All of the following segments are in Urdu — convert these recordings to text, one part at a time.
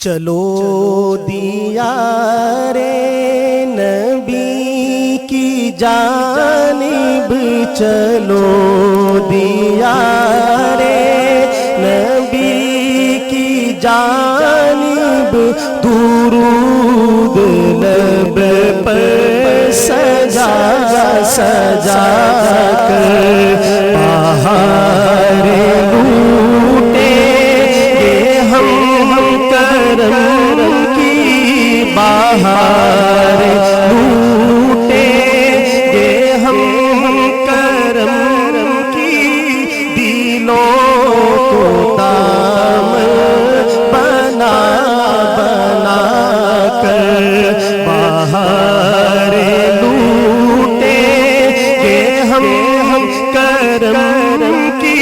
چلو دیار نبی کی جانب چلو دیار نبی کی جانب درود لب پر سجا سجا کر بہار لوٹے گے ہم کرم کی بہار لوٹے گے ہم کرم کی دلوں کو دامن بنا بنا کر بہار لوٹے گے ہم کرم کی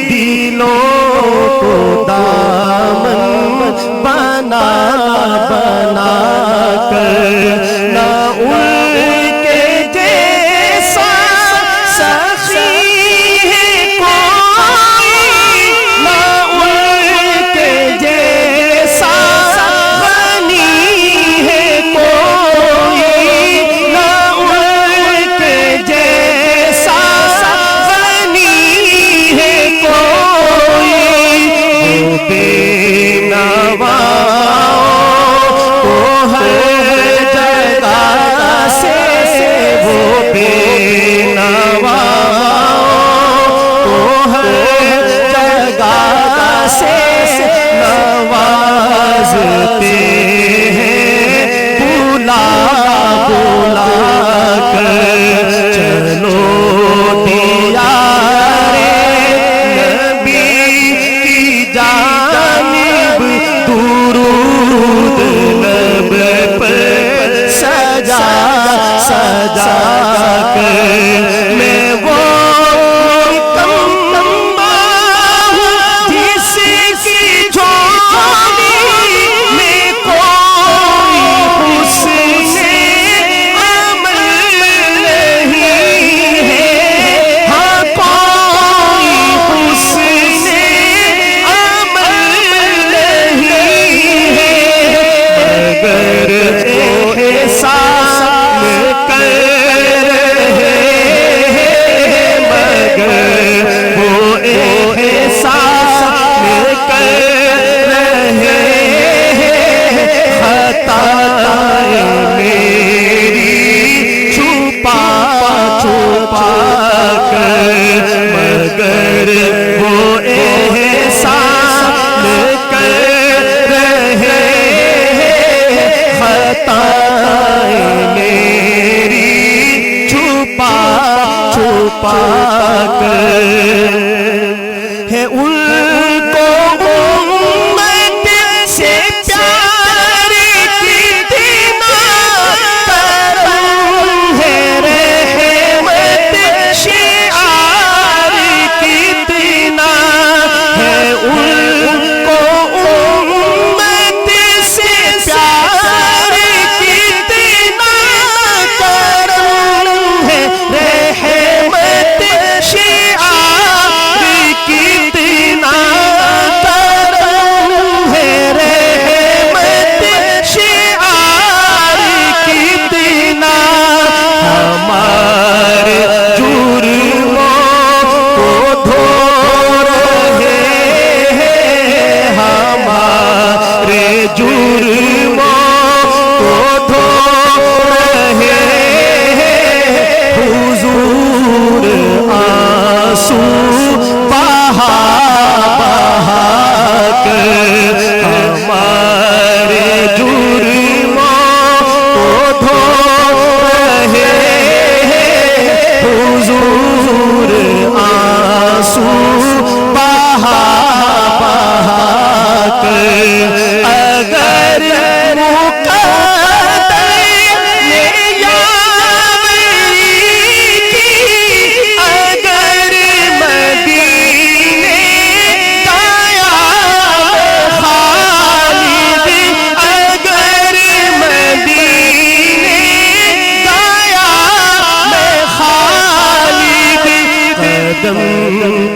دلوں کو دامن بنا بنا کر نہ ان کے جیسا سخی ہے کوئی نہ ان کے جیسا غنی ہے کوئی نہ ان کے جیسا غنی ہے کوئی وہ بے نوا ہے ان کو امت سے پیار کتنا کرم ہے رحمت شعار کتنا ہے ان کو امت سے پیار کتنا کرم ہے رحمت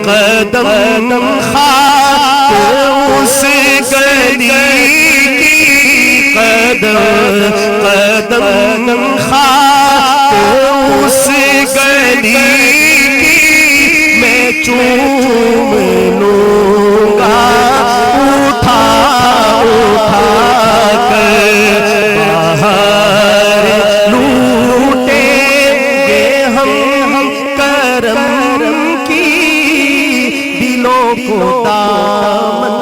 قدم خاک اس گلی قدم خاک اس گلی کی میں چوم لوں گا اٹھا اٹھا کر باہر لوٹیں گے ہم کرم کی دلوں کو دامن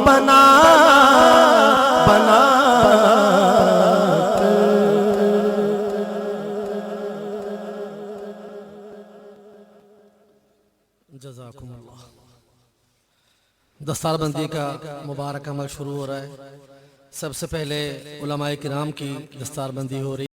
بنا بنا جزاکم اللہ۔ دستار بندی کا مبارک عمل شروع ہو رہا ہے۔ سب سے پہلے علماء کرام کی دستار بندی ہو رہی ہے۔